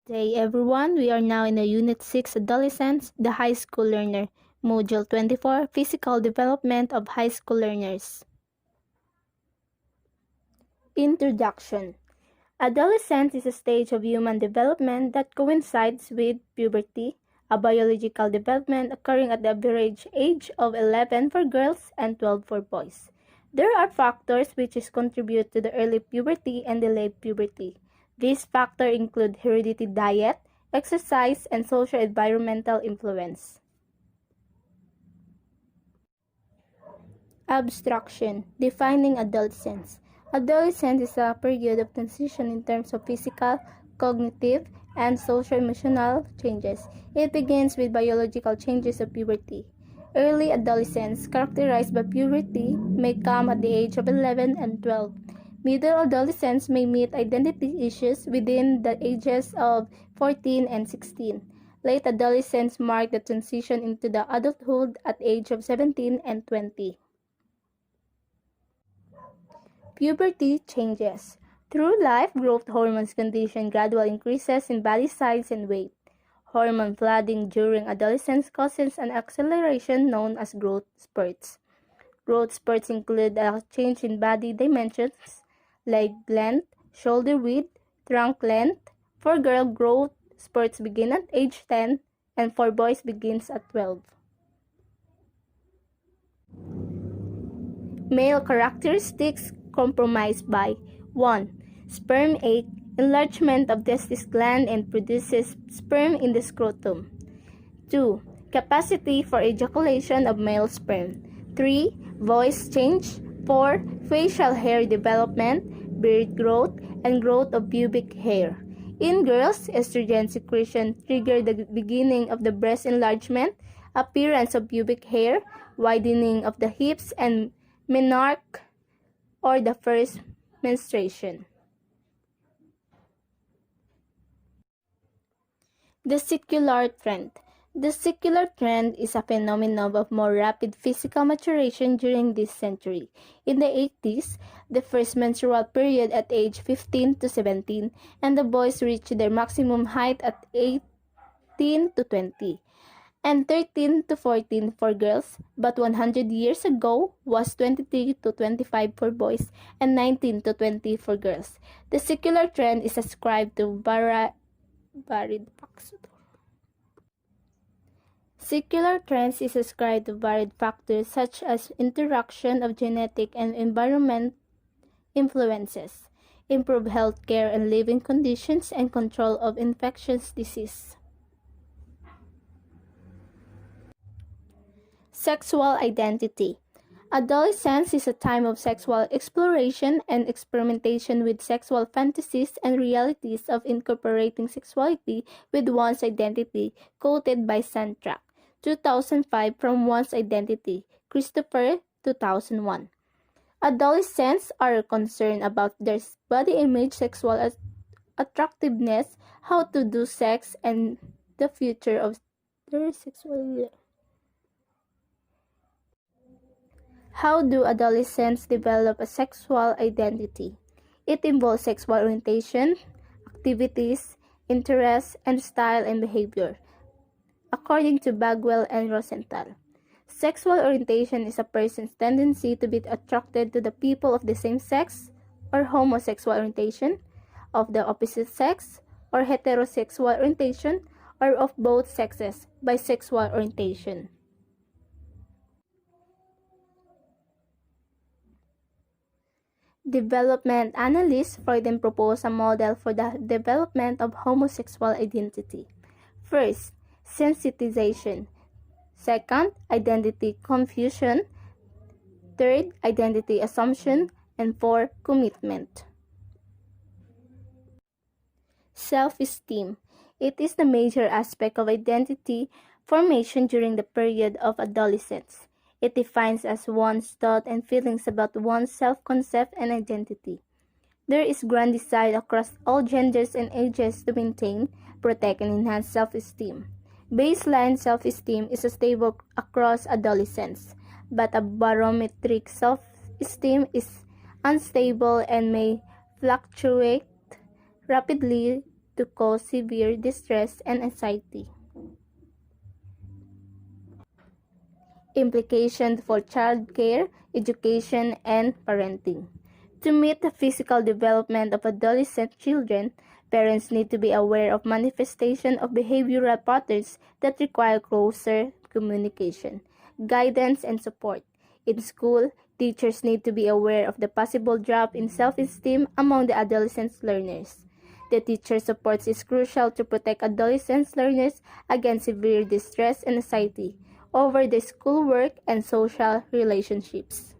Day everyone, we are now in the Unit 6 Adolescence, the High School Learner, Module 24, Physical Development of High School Learners. Introduction. Adolescence is a stage of human development that coincides with puberty, a biological development occurring at the average age of 11 for girls and 12 for boys. There are factors which contribute to the early puberty and delayed puberty. These factors include heredity, diet, exercise, and social environmental influence. Abstraction. Defining adolescence. Adolescence is a period of transition in terms of physical, cognitive, and social-emotional changes. It begins with biological changes of puberty. Early adolescence, characterized by puberty, may come at the age of 11 and 12. Middle adolescents may meet identity issues within the ages of 14 and 16. Late adolescents mark the transition into the adulthood at age of 17 and 20. Puberty changes. Through life, growth hormones condition gradual increases in body size and weight. Hormone flooding during adolescence causes an acceleration known as growth spurts. Growth spurts include a change in body dimensions, leg length, shoulder width, trunk length. For girls, growth spurts begin at age 10 and for boys begins at 12. Male characteristics compromised by 1. Sperm egg, enlargement of testis gland and produces sperm in the scrotum. 2. Capacity for ejaculation of male sperm. 3. Voice change. 4. Facial hair development, beard growth, and growth of pubic hair. In girls, estrogen secretion trigger the beginning of the breast enlargement, appearance of pubic hair, widening of the hips, and menarche or the first menstruation. The secular trend. The secular trend is a phenomenon of more rapid physical maturation during this century. In the 80s, the first menstrual period at age 15 to 17, and the boys reach their maximum height at 18 to 20, and 13 to 14 for girls, but 100 years ago was 23 to 25 for boys and 19 to 20 for girls. The secular trend is ascribed to varied factors. Secular trends is ascribed to varied factors such as interaction of genetic and environment influences, improved health care and living conditions, and control of infectious disease. Sexual identity. Adolescence is a time of sexual exploration and experimentation with sexual fantasies and realities of incorporating sexuality with one's identity, quoted by Santrac, 2005 from One's Identity, Christopher, 2001. Adolescents are concerned about their body image, sexual attractiveness, how to do sex, and the future of their sexuality. How do adolescents develop a sexual identity? It involves sexual orientation, activities, interests, and style and behavior. According to Bagwell and Rosenthal, sexual orientation is a person's tendency to be attracted to the people of the same sex, or homosexual orientation, of the opposite sex, or heterosexual orientation, or of both sexes, bisexual orientation. Development analysts Freud proposed a model for the development of homosexual identity. First, sensitization. Second, identity confusion. Third, identity assumption. And fourth, commitment. Self-esteem. It is the major aspect of identity formation during the period of adolescence. It defines as one's thought and feelings about one's self-concept and identity. There is grand desire across all genders and ages to maintain, protect, and enhance self-esteem. Baseline self-esteem is stable across adolescence, but a barometric self-esteem is unstable and may fluctuate rapidly to cause severe distress and anxiety. Implications for child care, education, and parenting. To meet the physical development of adolescent children, parents need to be aware of manifestation of behavioral patterns that require closer communication, guidance, and support. In school, teachers need to be aware of the possible drop in self-esteem among the adolescent learners. The teacher support is crucial to protect adolescent learners against severe distress and anxiety over the schoolwork and social relationships.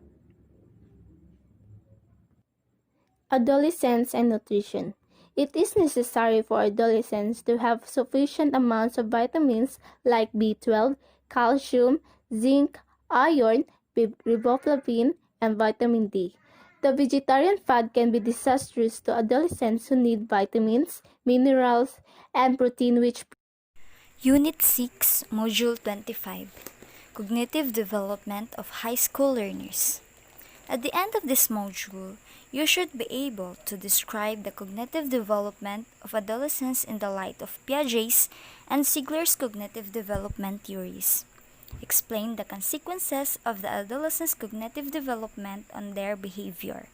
Adolescents and nutrition. It is necessary for adolescents to have sufficient amounts of vitamins like B12, calcium, zinc, iron, riboflavin, and vitamin D. The vegetarian fad can be disastrous to adolescents who need vitamins, minerals, and protein-rich. Unit 6, Module 25, Cognitive Development of High School Learners. At the end of this module, you should be able to describe the cognitive development of adolescents in the light of Piaget's and Ziegler's cognitive development theories. Explain the consequences of the adolescent's cognitive development on their behavior.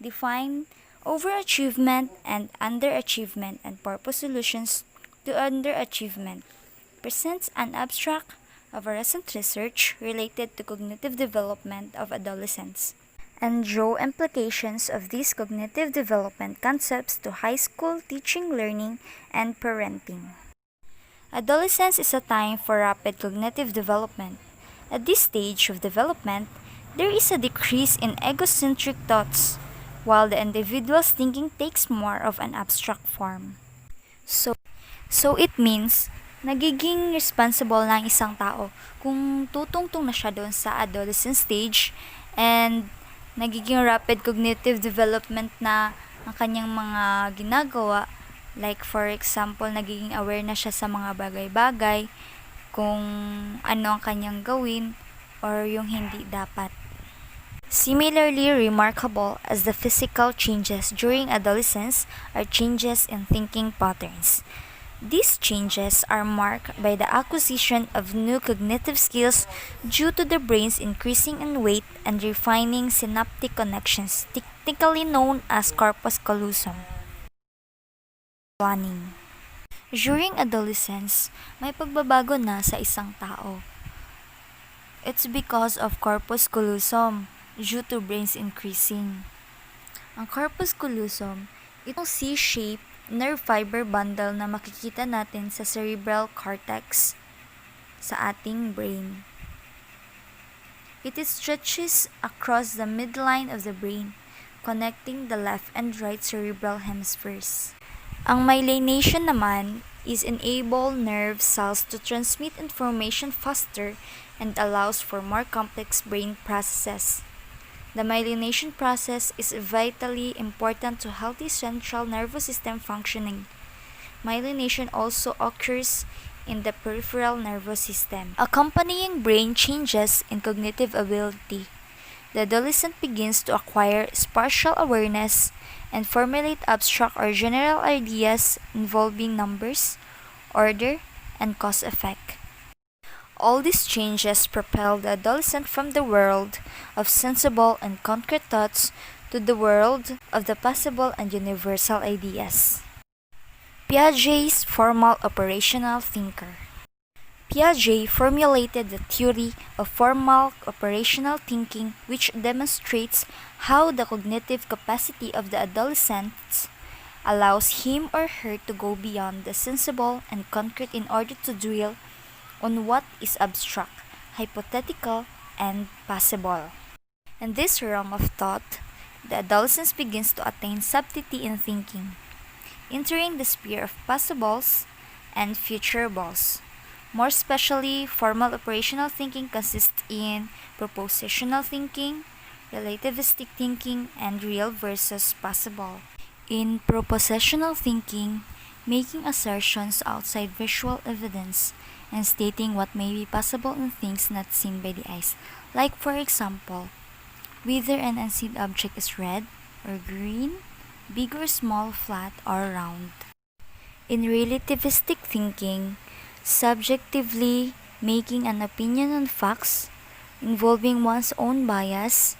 Define overachievement and underachievement and purpose solutions to underachievement. Presents an abstract of a recent research related to cognitive development of adolescents, and draw implications of these cognitive development concepts to high school teaching, learning, and parenting. Adolescence is a time for rapid cognitive development. At this stage of development, there is a decrease in egocentric thoughts, while the individual's thinking takes more of an abstract form. So it means, nagiging responsible ng isang tao kung tutungtong na siya doon sa adolescent stage, and nagiging rapid cognitive development na ang kanyang mga ginagawa. Like for example, nagiging aware na siya sa mga bagay-bagay, kung ano ang kanyang gawin or yung hindi dapat. Similarly remarkable as the physical changes during adolescence are changes in thinking patterns. These changes are marked by the acquisition of new cognitive skills due to the brain's increasing in weight and refining synaptic connections, technically known as corpus callosum. Planning. During adolescence, may pagbabago na sa isang tao. It's because of corpus callosum due to brain's increasing. Ang corpus callosum, itong C-shaped nerve fiber bundle na makikita natin sa cerebral cortex sa ating brain. It stretches across the midline of the brain, connecting the left and right cerebral hemispheres. Ang myelination naman is enable nerve cells to transmit information faster and allows for more complex brain processes. The myelination process is vitally important to healthy central nervous system functioning. Myelination also occurs in the peripheral nervous system, accompanying brain changes in cognitive ability. The adolescent begins to acquire spatial awareness and formulate abstract or general ideas involving numbers, order, and cause-effect. All these changes propel the adolescent from the world of sensible and concrete thoughts to the world of the possible and universal ideas. Piaget's formal operational thinker. Piaget formulated the theory of formal operational thinking, which demonstrates how the cognitive capacity of the adolescent allows him or her to go beyond the sensible and concrete in order to dwell on what is abstract, hypothetical, and possible. In this realm of thought, the adolescence begins to attain subtlety in thinking, entering the sphere of possibles and futurables. More especially, formal operational thinking consists in propositional thinking, relativistic thinking, and real versus possible. In propositional thinking, making assertions outside visual evidence and stating what may be possible in things not seen by the eyes. Like for example, whether an unseen object is red or green, big or small, flat or round. In relativistic thinking, subjectively making an opinion on facts involving one's own bias,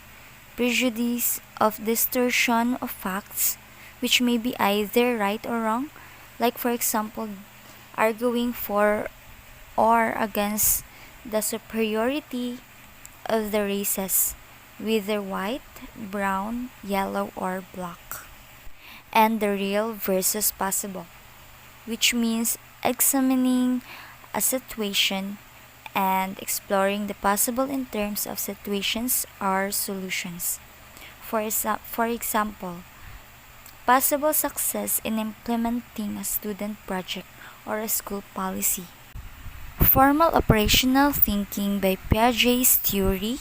prejudice of distortion of facts, which may be either right or wrong, like for example, arguing for or against the superiority of the races, whether white, brown, yellow, or black, and the real versus possible, which means examining a situation and exploring the possible in terms of situations or solutions. For example, possible success in implementing a student project or a school policy. Formal operational thinking by Piaget's theory.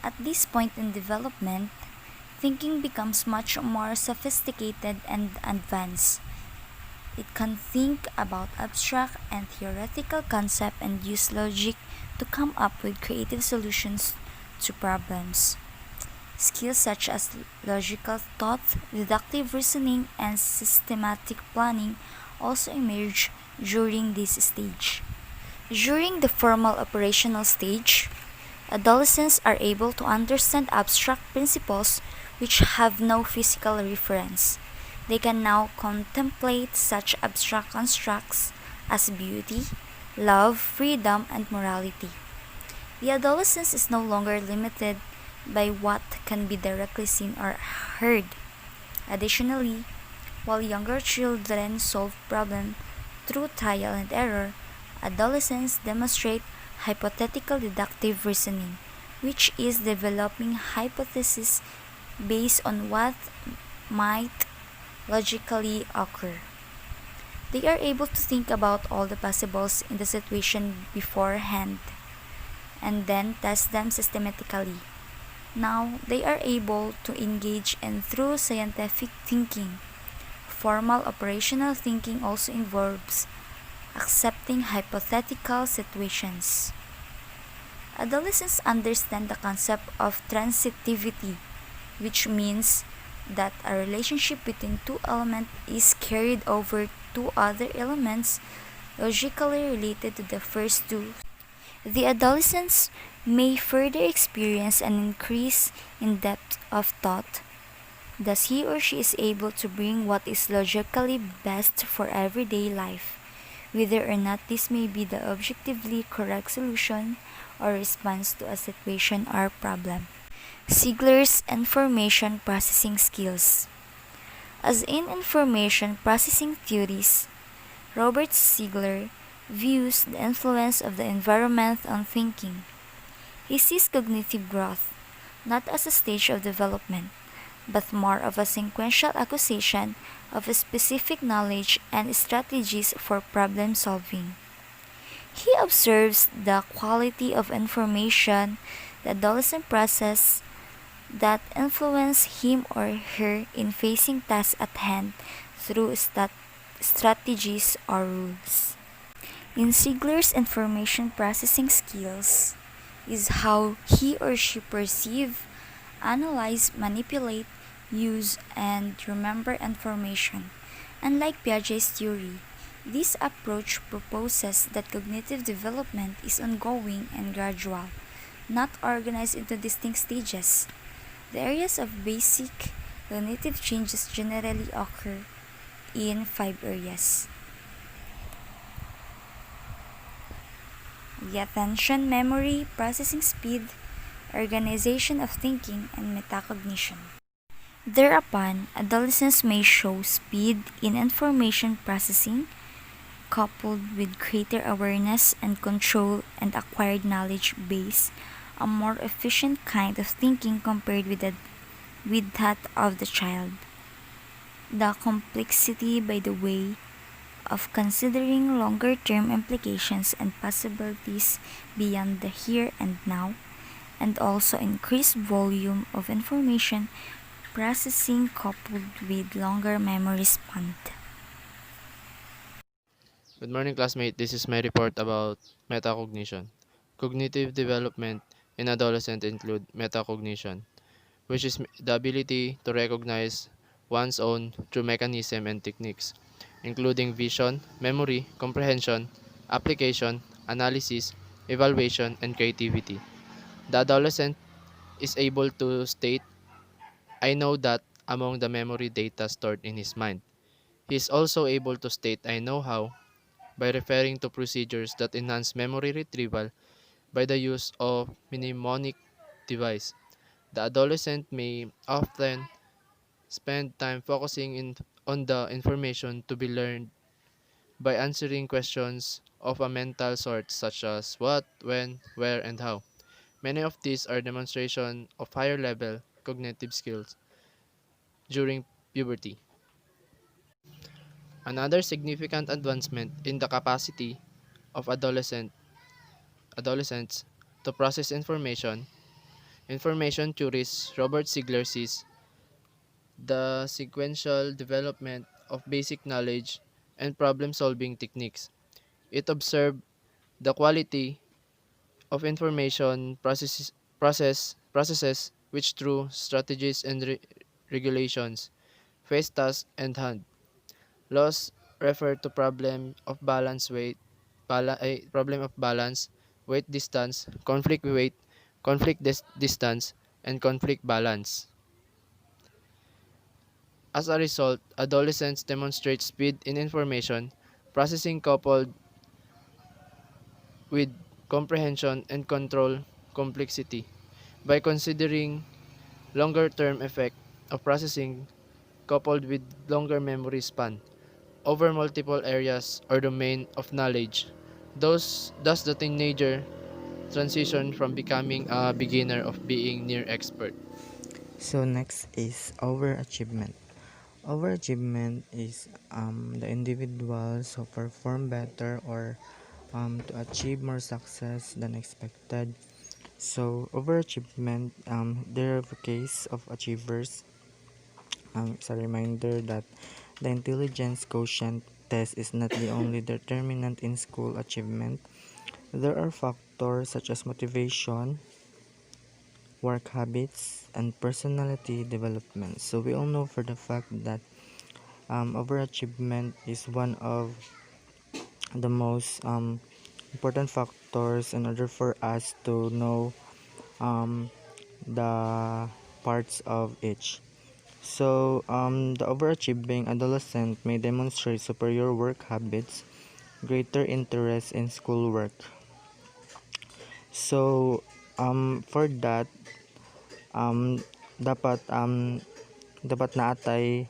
At this point in development, thinking becomes much more sophisticated and advanced. It can think about abstract and theoretical concepts and use logic to come up with creative solutions to problems. Skills such as logical thought, deductive reasoning, and systematic planning also emerge during this stage. During the formal operational stage, adolescents are able to understand abstract principles which have no physical reference. They can now contemplate such abstract constructs as beauty, love, freedom, and morality. The adolescence is no longer limited by what can be directly seen or heard. Additionally, while younger children solve problems through trial and error, adolescents demonstrate hypothetical deductive reasoning, which is developing hypotheses based on what might logically occur. They are able to think about all the possibles in the situation beforehand and then test them systematically. Now, they are able to engage in through scientific thinking. Formal operational thinking also involves accepting hypothetical situations. Adolescents understand the concept of transitivity, which means that a relationship between two elements is carried over to other elements logically related to the first two. The adolescents may further experience an increase in depth of thought. Thus, he or she is able to bring what is logically best for everyday life, whether or not this may be the objectively correct solution or response to a situation or problem. Ziegler's information processing skills. As in information processing theories, Robert Ziegler views the influence of the environment on thinking. He sees cognitive growth not as a stage of development, but more of a sequential acquisition of a specific knowledge and strategies for problem solving. He observes the quality of information the adolescent process that influence him or her in facing tasks at hand through strategies or rules. In Ziegler's information processing skills is how he or she perceive, analyze, manipulate, use, and remember information. Unlike Piaget's theory, this approach proposes that cognitive development is ongoing and gradual, not organized into distinct stages. The areas of basic cognitive changes generally occur in 5 areas: the attention, memory, processing speed, organization of thinking, and metacognition. Thereupon, adolescents may show speed in information processing, coupled with greater awareness and control and acquired knowledge base, a more efficient kind of thinking compared with that of the child. The complexity, by the way, of considering longer-term implications and possibilities beyond the here and now, and also increased volume of information processing coupled with longer memory span. Good morning, classmate. This is my report about metacognition. Cognitive development in adolescents include metacognition, which is the ability to recognize one's own through mechanism and techniques including vision, memory, comprehension, application, analysis, evaluation, and creativity. The adolescent is able to state, I know that among the memory data stored in his mind. He is also able to state, I know how by referring to procedures that enhance memory retrieval by the use of mnemonic device. The adolescent may often spend time focusing on the information to be learned by answering questions of a mental sort such as what, when, where, and how. Many of these are demonstration of higher level cognitive skills during puberty. Another significant advancement in the capacity of adolescents to process information theorist Robert Sigler sees the sequential development of basic knowledge and problem-solving techniques. It observed the quality of information processes which through strategies and regulations face task and hand. Laws refer to problem of balance, weight distance, conflict weight, distance, and conflict balance. As a result, adolescents demonstrate speed in information processing coupled with comprehension and control complexity. By considering longer-term effect of processing coupled with longer memory span over multiple areas or domain of knowledge, thus the teenager transition from becoming a beginner of being near expert. So next is overachievement. Overachievement is the individuals who perform better or to achieve more success than expected. So overachievement, there are case of achievers. It's a reminder that the intelligence quotient test is not the only determinant in school achievement. There are factors such as motivation, work habits, and personality development. So we all know for the fact that overachievement is one of the most important factors in order for us to know um, the parts of each. So, the overachieving adolescent may demonstrate superior work habits, greater interest in schoolwork. So, for that, um, dapat dapat naatay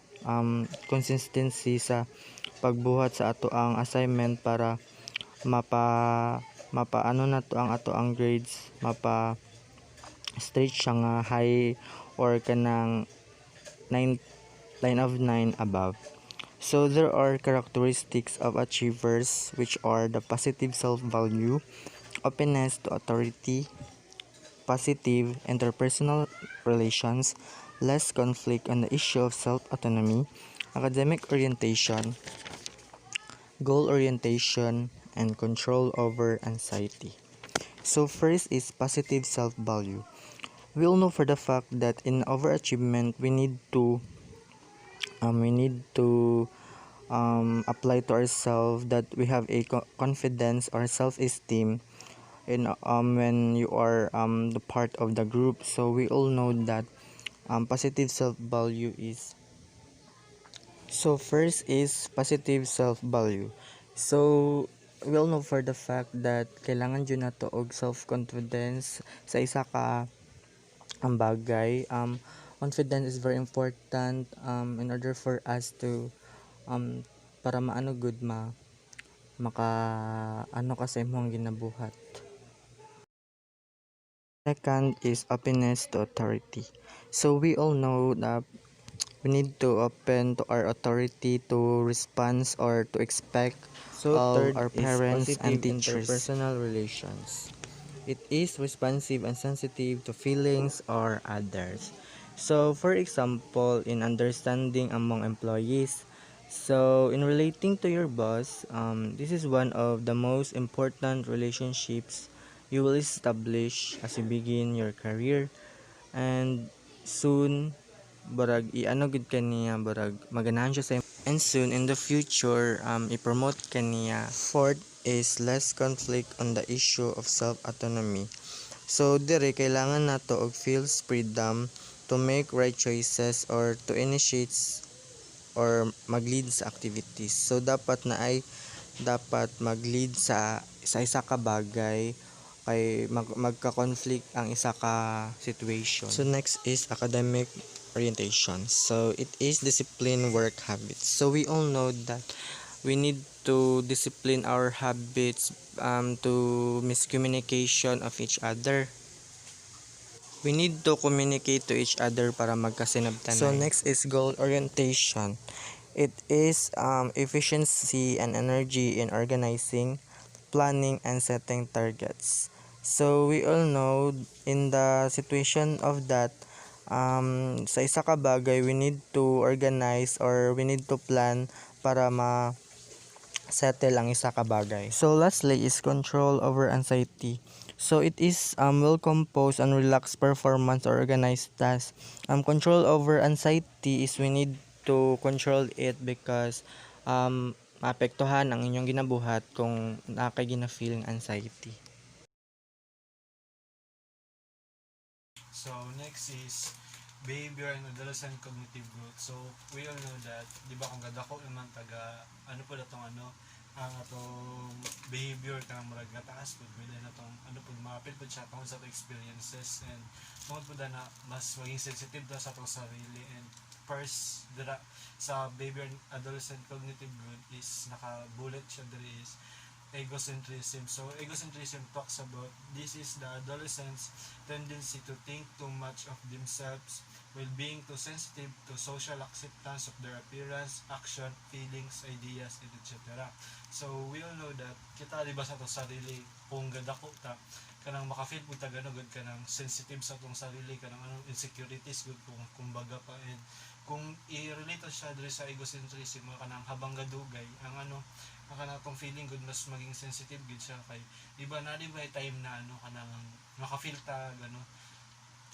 consistency sa pagbuhat sa ato ang assignment para mapa mapaano na to ang ato ang grades, mapa straight siya nga high or kanang 9 9 above. So there are characteristics of achievers which are the positive self-value, openness to authority, positive interpersonal relations, less conflict on the issue of self-autonomy, academic orientation, goal orientation, and control over anxiety. So first is positive self-value. We all know for the fact that in overachievement we need to apply to ourselves that we have a confidence or self-esteem in when you are the part of the group. So we all know that positive self-value is so first is positive self-value. So we all know for the fact that kailangan dyan nato og self-confidence sa isa ka ang bagay. Confidence is very important in order for us to para maano good maka ano ka sa imong ginabuhat. Second is openness to authority. So we all know that we need to open to our authority to respond or to expect of our parents and teachers. Interpersonal relations. It is responsive and sensitive to feelings or others. So for example, in understanding among employees, so in relating to your boss, this is one of the most important relationships you will establish as you begin your career, and soon burag i-ano gid kaniya, burag maganahan siya sa and soon in the future i-promote kaniya. Fourth is less conflict on the issue of self-autonomy. So dire kailangan nato og feels freedom to make right choices or to initiate or mag-lead sa activities. So dapat mag-lead sa isa ka bagay kay magka-conflict ang isa ka situation. So next is academic orientation. So it is discipline work habits. So we all know that we need to discipline our habits to miscommunication of each other. We need to communicate to each other para magkasinabtanay. So next is goal orientation. It is efficiency and energy in organizing, planning, and setting targets. So we all know in the situation of that, sa isa ka bagay, we need to organize or we need to plan para settle ang isa ka bagay. So lastly is control over anxiety. So it is well composed and relaxed performance or organized task. Control over anxiety is we need to control it because maapektuhan ang inyong ginabuhat kung nakay gina-feeling anxiety. So next is behavior and adolescent cognitive growth. So we all know that, di ba kung gadako naman taga ano po datong ang atong behavior kanang murag gataas pud pwede na tong ano pud maapil pud siya tungod sa atong experiences and tungod pud na mas maging sensitive ta sa atong sarili. And first dira sa behavior and adolescent cognitive growth is naka-bullet siya diri is egocentrism. So egocentrism talks about this is the adolescent's tendency to think too much of themselves while being too sensitive to social acceptance of their appearance, action, feelings, ideas, and etc. So we all know that kita di ba sa to sarili kung gadako ta kanang maka-feel pud ta ganogod kanang sensitive sa tong sarili kanang insecurities gud kung kumbaga pa. And kung i-relate siya diri sa egocentrism kanang habang gadugay ang ang kanatong feeling good mas maging sensitive gud siya kay iba na di ba time na kanang maka-feel ta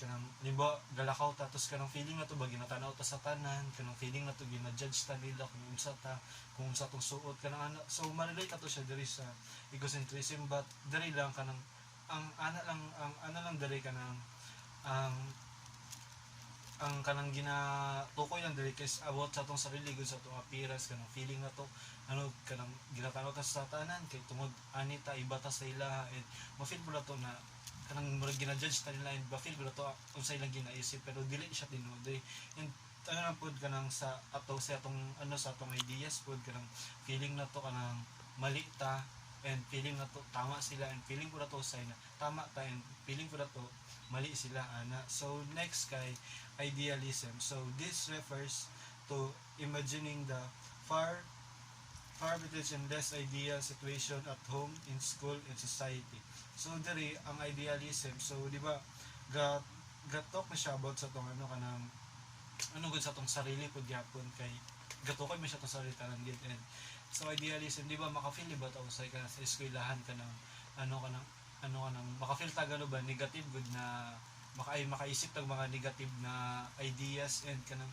kanang limba galakaw ta tos kanang feeling na to ba ginatanaw ta sa tanan kanang feeling na to gina-judge ta nila kung unsa tong suot kanang so ma-relate to siya diri sa egocentrism. But diri lang kanang ang ana lang diri kanang ang kanang ginatukoy lang diri is about sa atong sarili gud sa atong appearance kanang feeling na to kanang ginatanaw ta sa tanan kay tungod anita iba ta sa ila and ma-feel mo na to na kanang murag gina-judge ta nila and ma-feel mo na to unsay lang ginaisip pero dili siya tinuod and na pod kanang sa atong sa atong ideas pod kanang feeling na to kanang mali ta and feeling na to tama sila and feeling ko na to say na tama ta and feeling ko na to mali sila ana. So next kay idealism. So this refers to imagining the far between and less ideal situation at home, in school, and society. So diri ang idealism. So di ba gatok na siya about sa tong kanang gud sa tong sarili pud gyapon kay gatukoy man siya tong sarili tanan gid. And so idealism di ba maka-feel ba ta usay ka sa eskwelahan kanang kanang maka-feel ta gano ba negative good na makaisip tag mga negative na ideas and kanang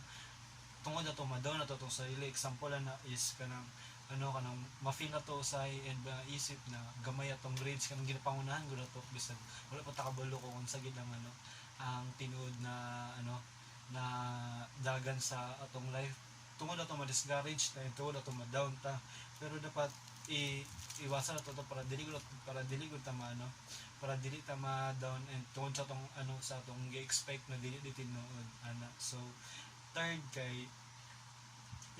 tungod na to madaw na to tong sarili. Example na is kanang kanang ma-feel na to usay and maisip na gamay atong grades kanang ginapangunahan gud to bisan wala pa ta kabalo kung unsa gid ang tinuod na na dagan sa atong life tungod na to ma-discourage ta tungod na to ma-down ta pero dapat iwasan na to para dili gud ta para dili ta ma-down and tungod sa atong sa atong gi-expect na dili tinuod ana. So third kay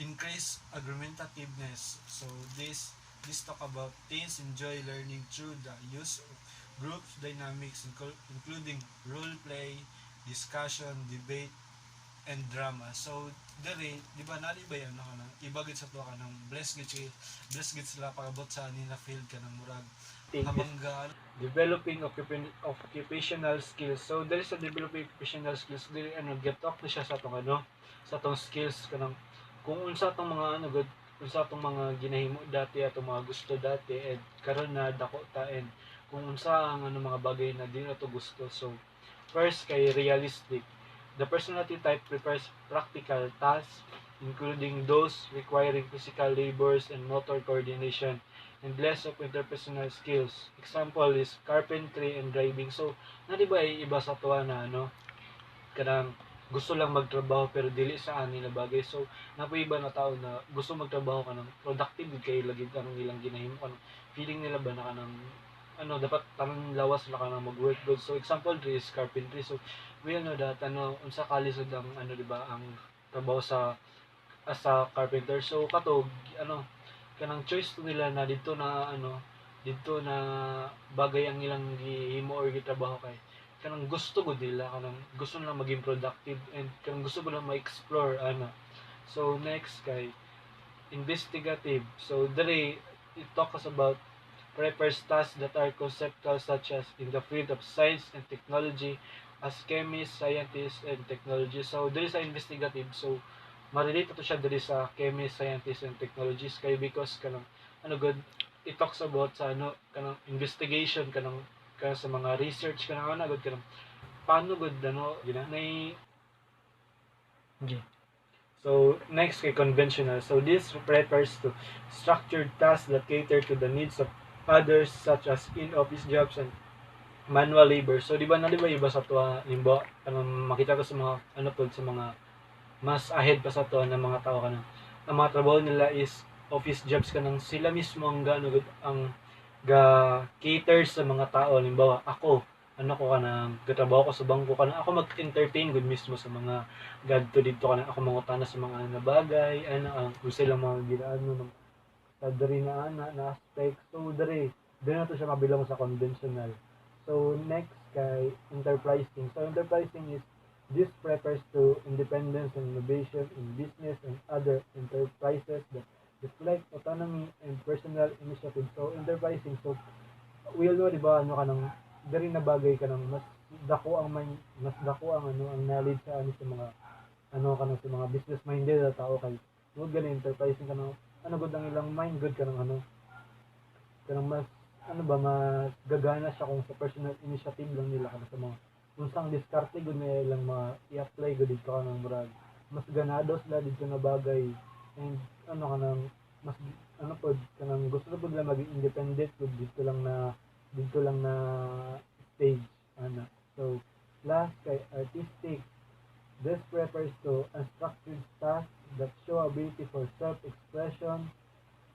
increase argumentativeness. So this talk about teens enjoy learning through the use of group dynamics including role play, discussion, debate, and drama. So dere di ba nali ba yan iba gid sa to kanang blessed gid sila pagabot sa nila field kanang murag habang developing occupational skills. So there is a developing occupational skills diri get talk na siya sa tong sa tong skills kanang kung unsa tong mga unsa tong mga ginahimo dati atong mga gusto dati and karon na dako ta and kung unsa ang mga bagay na di na to gusto. So first kay realistic The personality type prefers practical tasks, including those requiring physical labors and motor coordination, and less of interpersonal skills. Example is carpentry and driving. So, na di ba ay iba sa tuwa na kanang gusto lang magtrabaho pero dili sa ani na bagay. So, napoy iba na tao na gusto magtrabaho kanang productive kay lagi ang ilang ginahimo kanang feeling nila ba na kanang dapat tanang lawas na kanang mag-work good. So, example dre is carpentry. So, we all know that unsa kalisod ang di ba ang trabaho sa as a carpenter. So, katog kanang choice to nila na dito na bagay ang ilang gihimo or gitrabaho kay kanang gusto ko nila kanang gusto nila maging productive and kanang gusto ko na ma-explore so next kay investigative. So dere it talks about prefers tasks that are conceptual such as in the field of science and technology as chemists, scientists, and technology. So dere sa investigative, so ma-relate to siya dere sa chemists, scientists, and technologies kay because kanang good it talks about sa kanang investigation kanang sa mga research kanang good kanang paano good ginanay. Okay. So next kay conventional. So this refers to structured tasks that cater to the needs of others such as in-office jobs and manual labor. So di ba iba sa tuwa limbo kanang makita ko sa mga sa mga mas ahead pa sa tuwa ng mga tao kanang ang mga trabaho nila is office jobs kanang sila mismo ang ang ga cater sa mga tao. Limbawa ako ko kanang gatrabaho ko sa bangko kanang ako mag-entertain good mismo sa mga gadto dito kanang ako mangutana sa mga na bagay ang kung sila mga ginaano sa diri na aspect. So diri na to siya mabilang sa conventional. So next kay enterprising. So enterprising is this refers to independence and innovation in business and other enterprises that reflect autonomy and personal initiative. So enterprising, so we all know di ba kanang diri na bagay kanang mas dako ang ang knowledge sa sa mga kanang sa mga business minded na tao kay good gani enterprising kanang good ang ilang mind good kanang mas mas gagana siya kung sa personal initiative lang nila kanang sa mga unsang diskarte gud na ilang i-apply gud dito kanang murag mas ganado sila dito na bagay and kanang mas pod kanang gusto na pod nila maging independent gud dito lang na stage so last kay artistic. This refers to unstructured tasks that show ability for self-expression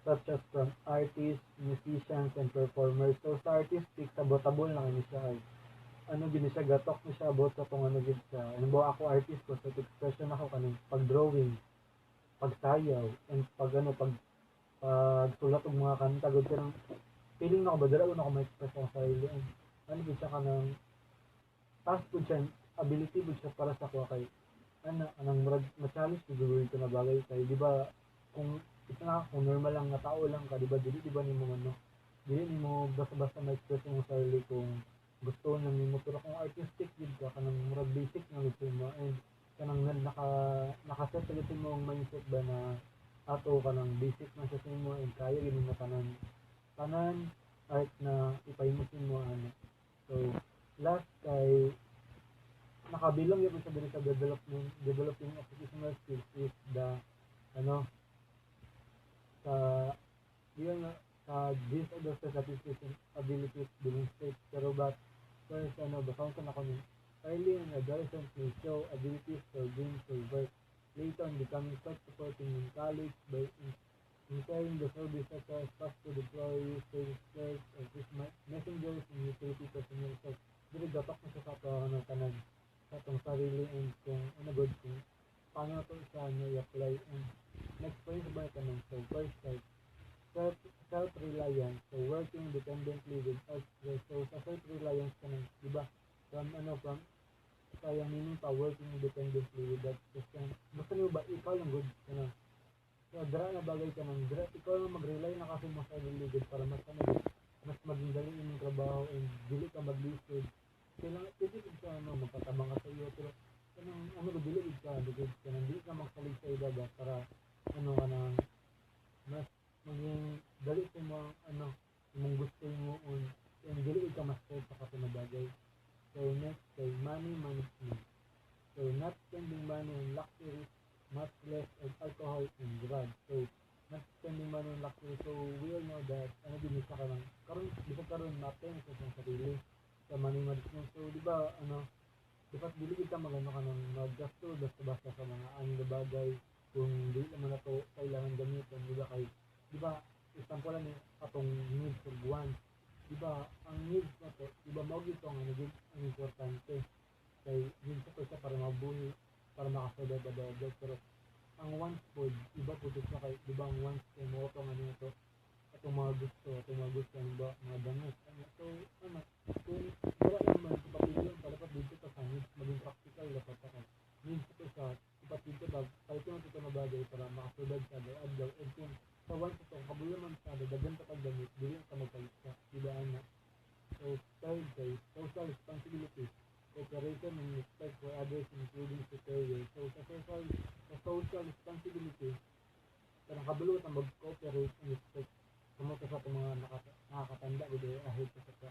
such as from artists, musicians, and performers. So sa artistic sabotable lang ni siya ay gini siya gatok ni siya about sa kung gid siya. Halimbawa ako artist ko self-expression ako kaning pag-drawing, pagsayaw, and pag sulat og mga kanta gud kanang feeling na ko ba dala ako ma-express ang sarili and gud siya kanang task gud siya ability gud siya para sa ko kay anang murag ma-challenge gud ito na bagay kay di ba kung normal lang na tao lang ka di ba dili nimo basta-basta ma-express ang sarili kung gusto na nimo pero kung artistic gud ka kanang murag basic na gud mo and kanang nakaset gud mo ang mindset ba na ato kanang basic na sa mo and kaya gid mo tanan art na ipaimusin mo so last kay nakabilang yun sa diri sa developing occupational skills is the sa yun sa these are the statistics abilities demonstrate pero but first basahin ko na ko ni early in adolescence may show abilities for games or work later on becoming quite supporting in college by inquiring the service such as fast food employees, sales clerks, office messengers, and utility personnel. So, dili gatok mo siya sa tanan sa itong sarili and kung good kung paano ito siya i-apply. And next point ba ito so first like self-reliance. So, working independently without stress. So, sa self-reliance ka ng, diba, from kaya meaning pa working independently without stress. Basta nyo ba, ikaw lang good, so, dra na bagay ka ng ikaw lang mag-rely na kasi mo sa sarili good para mas maging dali yung trabaho and dili ka mag-listed. Kailangan pwede ka magpatabang ka sa iyo pero dili ka good ka hindi ka magsalig sa iba ba para ka nang mas maging dali sa mo mong gusto mo and dili ka mas stress sa kasi na bagay. So next kay money management. So not sa kanang karon bisag karon natin sa sarili sa manimad mo. So di ba dapat dili kita magano ka ng maggasto basta sa mga ani na bagay kung dili naman na to kailangan gamitin, di ba? Kay di ba example lang atong needs for wants, di ba ang needs na to, di ba mao gito ang naging ang importante kay yun sa pesa para mabuhi para makasurvive pero ang wants po iba po sa kay di ba ang wants kay mo to to atong mga gusto ba mga damit so kung wala naman ipapilian pa dapat dito sa needs maging practical dapat sa needs ko sa ipapilian ba kahit yung ito na bagay para makasurvive sa adlaw and kung sa once ito kabulan man sa daghan ka pagdamit dili ka magpalit ka diba ana so third kay social responsibility cooperation and respect for others including superiors. So sa social responsibility parang kabalo ang mag-cooperate and respect kamo sa mga nakakatanda gud ahead sa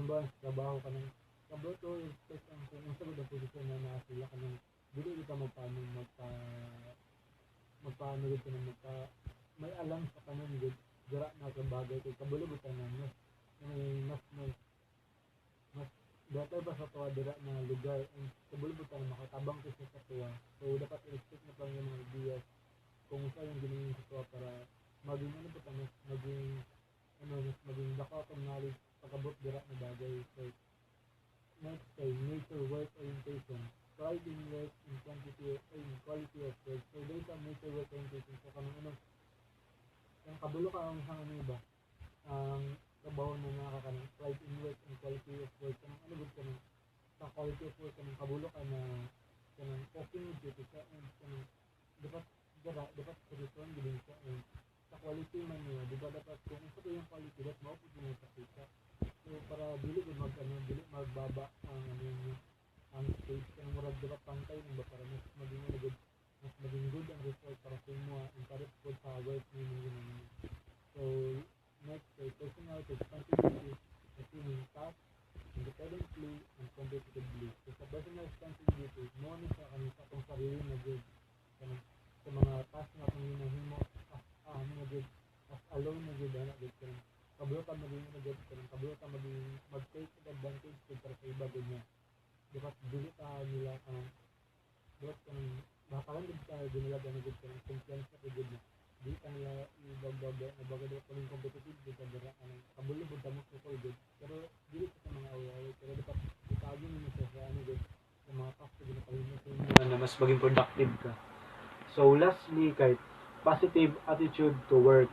ba sa trabaho kanang kabalo to respect ang kung unsa gud ang posisyon na naa sila kanang dili kita magpaano gud kanang may alam sa kanon gud dira na sa bagay kay kabalo gud tanan mas better ba sa tuwa dira na lugar and kabulbot tayo makatabang ko sa tuwa so dapat i-respect na pa yung mga ideas kung sa yung ginigin sa tuwa para maging maging baka ng knowledge pagkabot dira na bagay so next kay nature work orientation pride in work in quantity in quality of work so there's a nature work orientation so kanang yung kabulo ka ang isang iba ang trabaho na nakakakanang pride in work and quality of work kanang good kanang sa quality of work kanang kabulo ka na kanang okay with duty ka and kanang dapat seryoson gilin ka and sa quality man niya diba dapat kung isa yung quality dapat maupit mo sa kita so para dili magbaba ang ang stage kanang murag dapat pantay ng ba para mas maging good ang result para sa mo ang parot po sa work niyo so next personal responsibility assuming tasks independently and competitively. So sa personal responsibility, mo ni sa kanang sa atong sarili na good sa mga tasks na kung hinahimo na good as alone na good na good kanang kabalo ka maging na good kanang kabalo ka maging mag-take advantage para sa iba good niya. Dapat dili ka nila dapat kanang bakalan gud ka dinala na good kanang kumpiyansa ka good niya. Di ka nila ibagbaga na baga dapat kaming competitive di ka dira ang kabulo po tamo ko good pero dili sa mga away pero dapat itagin mo sa good sa mga tasks na ginapahimo sa inyo na mas maging productive ka. So lastly kay positive attitude to work.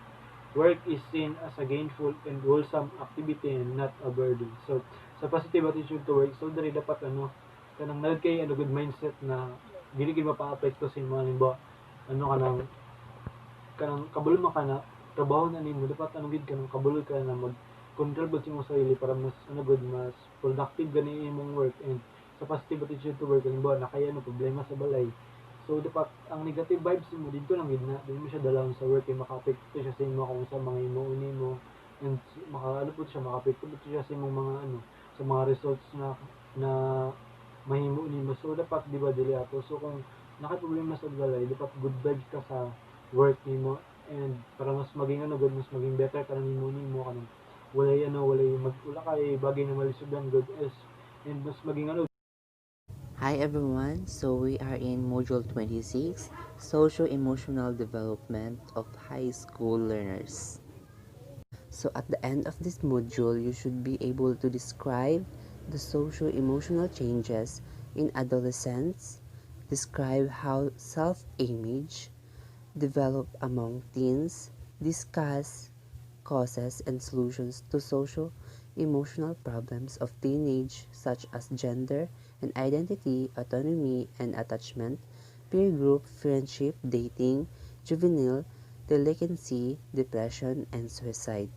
Work is seen as a gainful and wholesome activity and not a burden. So sa positive attitude to work so diri dapat kanang nagkay good mindset na dili gid mapa-apekto sa imong halimbawa kanang kabalo man ka na trabaho na nimo dapat gid kanang kabalo ka na mag-control sa imong sarili para mas good mas productive gani imong work and sa positive attitude to work halimbawa nakaya problema sa balay so dapat ang negative vibes mo dito lang gid na dili mo siya dalawon sa work kay maka-apekto siya sa imo kung sa mga himuon nimo and maka-apekto siya sa imong mga sa mga results na mahimo nimo so dapat di ba dili ato so kung naka-problema sa balay dapat good vibes ka sa work nimo and para mas maging good mas maging better ka nimo kanang walay wala kay bagay na malisudan good is and mas maging Hi everyone, so we are in Module 26, Socio-Emotional Development of High School Learners. So at the end of this module, you should be able to describe the socio-emotional changes in adolescence, describe how self-image develop among teens, discuss causes and solutions to socio-emotional problems of teenage such as gender and identity, autonomy and attachment, peer group, friendship, dating, juvenile delinquency, depression, and suicide.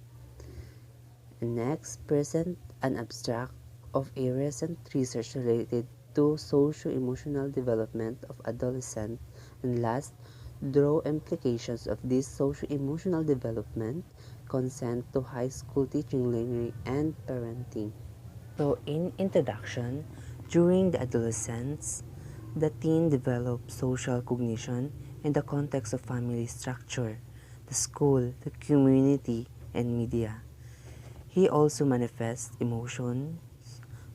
And next, present an abstract of a recent research related to socio-emotional development of adolescents, and last, draw implications of this socio-emotional development, consent to high school teaching, learning, and parenting. So in introduction, during the adolescence, the teen develops social cognition in the context of family structure, the school, the community, and media. He also manifests emotions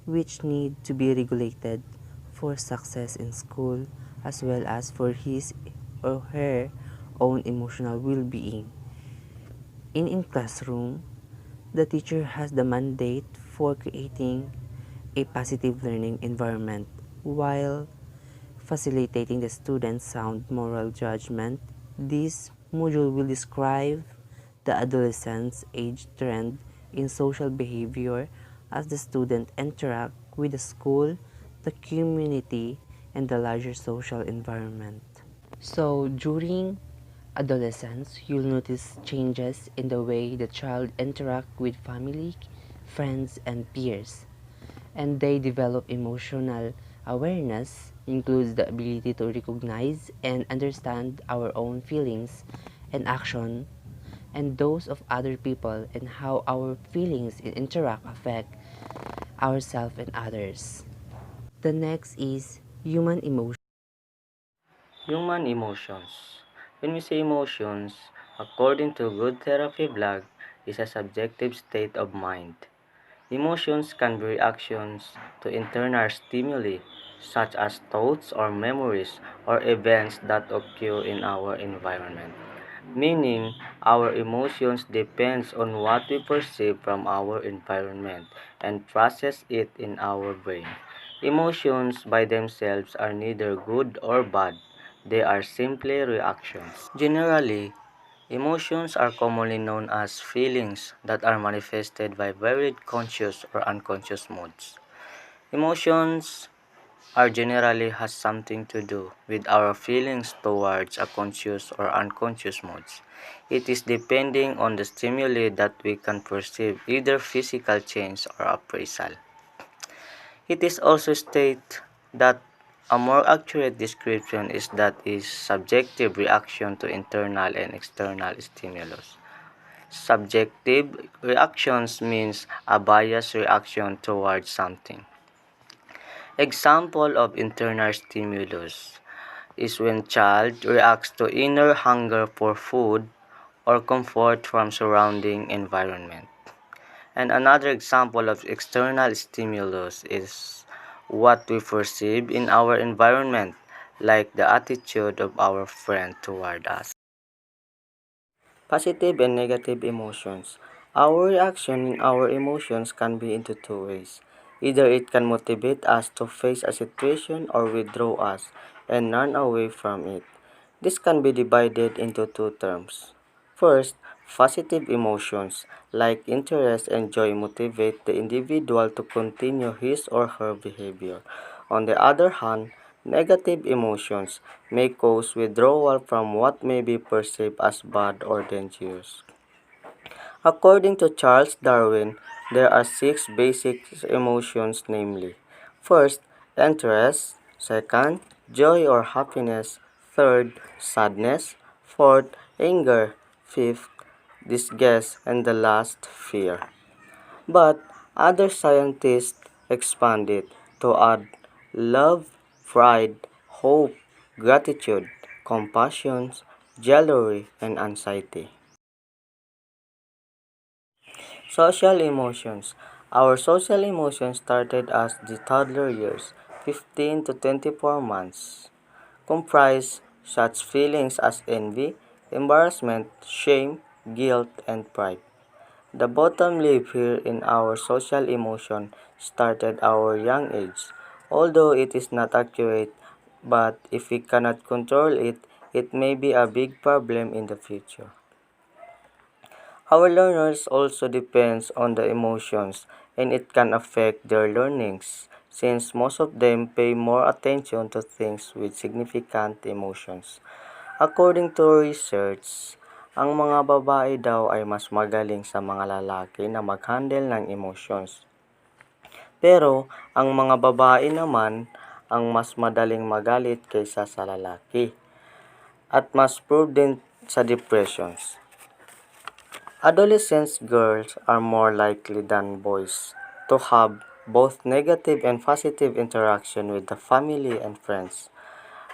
which need to be regulated for success in school as well as for his or her own emotional well-being. In classroom, the teacher has the mandate for creating a positive learning environment while facilitating the student's sound moral judgment. This module will describe the adolescent's age trend in social behavior as the student interact with the school, the community, and the larger social environment. So during adolescence, you'll notice changes in the way the child interact with family, friends, and peers. And they develop emotional awareness, includes the ability to recognize and understand our own feelings and action and those of other people and how our feelings and interact affect ourselves and others. The next is human emotion. Human emotions. When we say emotions, according to Good Therapy blog, is a subjective state of mind. Emotions can be reactions to internal stimuli, such as thoughts or memories or events that occur in our environment. Meaning, our emotions depends on what we perceive from our environment and process it in our brain. Emotions by themselves are neither good or bad. They are simply reactions. Generally, emotions are commonly known as feelings that are manifested by varied conscious or unconscious modes. Emotions are generally has something to do with our feelings towards a conscious or unconscious modes. It is depending on the stimuli that we can perceive, either physical change or appraisal. It is also stated that a more accurate description is that is subjective reaction to internal and external stimulus. Subjective reactions means a biased reaction towards something. Example of internal stimulus is when child reacts to inner hunger for food or comfort from surrounding environment. And another example of external stimulus is what we perceive in our environment, like the attitude of our friend toward us. Positive and negative emotions. Our reaction in our emotions can be into two ways. Either it can motivate us to face a situation or withdraw us and run away from it. This can be divided into two terms. First, positive emotions like interest and joy motivate the individual to continue his or her behavior. On the other hand, negative emotions may cause withdrawal from what may be perceived as bad or dangerous. According to Charles Darwin, there are six basic emotions, namely: first, interest; second, joy or happiness; third, sadness; fourth, anger; fifth, disgust; and the last, fear. But other scientists expand it to add love, pride, hope, gratitude, compassion, jealousy, and anxiety. Social emotions. Our social emotions started as the toddler years, 15 to 24 months, comprise such feelings as envy, embarrassment, shame, guilt, and pride. The bottom leaf here in our social emotion started our young age, although it is not accurate, but if we cannot control it, it may be a big problem in the future. Our learners also depends on the emotions and it can affect their learnings since most of them pay more attention to things with significant emotions. According to research, ang mga babae daw ay mas magaling sa mga lalaki na mag-handle ng emotions. Pero ang mga babae naman ang mas madaling magalit kaysa sa lalaki at mas prudent sa depressions. Adolescent girls are more likely than boys to have both negative and positive interaction with the family and friends.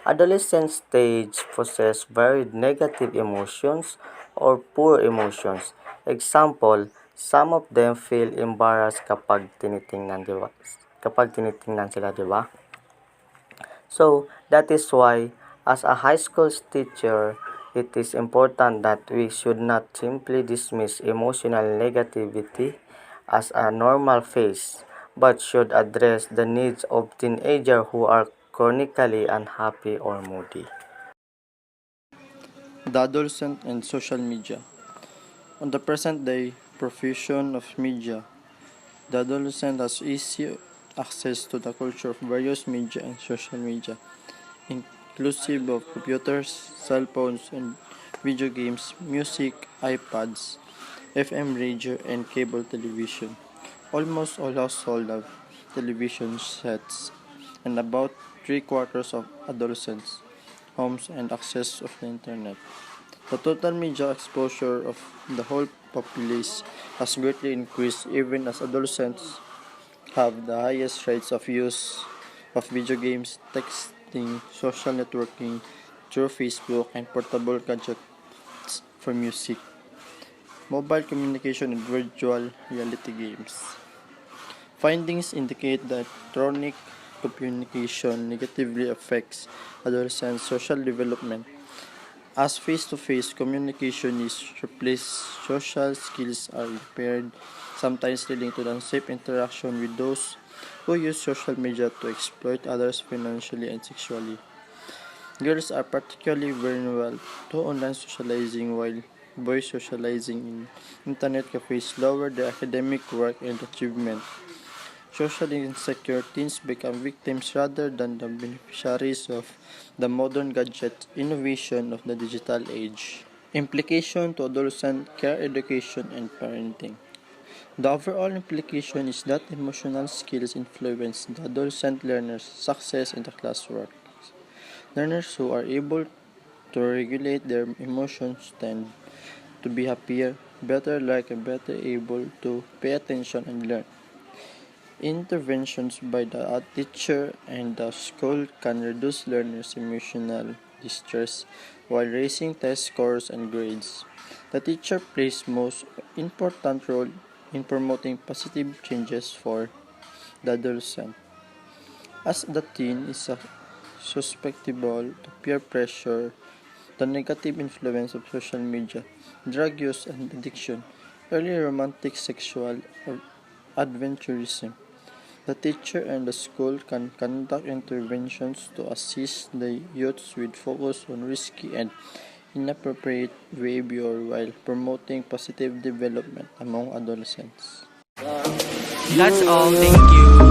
Adolescent stage possess varied negative emotions or poor emotions. Example, some of them feel embarrassed kapag tinitingnan, di ba? Kapag tinitingnan sila, di ba? So, that is why, as a high school teacher, it is important that we should not simply dismiss emotional negativity as a normal phase, but should address the needs of teenagers who are chronically unhappy or moody. The adolescent and social media. On the present day profusion of media, the adolescent has easy access to the culture of various media and social media, inclusive of computers, cell phones, and video games, music, iPads, FM radio, and cable television. Almost all households have television sets, and about 3/4 of adolescents' homes and access of the internet. The total media exposure of the whole populace has greatly increased even as adolescents have the highest rates of use of video games, texting, social networking through Facebook, and portable gadgets for music, mobile communication, and virtual reality games. Findings indicate that electronic communication negatively affects adolescents' social development. As face-to-face communication is replaced, social skills are impaired, sometimes leading to unsafe interaction with those who use social media to exploit others financially and sexually. Girls are particularly vulnerable to online socializing, while boys socializing in internet cafes lower their academic work and achievement. Socially insecure teens become victims rather than the beneficiaries of the modern gadget innovation of the digital age. Implication to adolescent care education and parenting. The overall implication is that emotional skills influence the adolescent learner's success in the classwork. Learners who are able to regulate their emotions tend to be happier, better liked, and better able to pay attention and learn. Interventions by the teacher and the school can reduce learners' emotional distress while raising test scores and grades. The teacher plays most important role in promoting positive changes for the adolescent. As the teen is susceptible to peer pressure, the negative influence of social media, drug use and addiction, early romantic sexual adventurism, the teacher and the school can conduct interventions to assist the youths with focus on risky and inappropriate behavior while promoting positive development among adolescents. That's all. Thank you.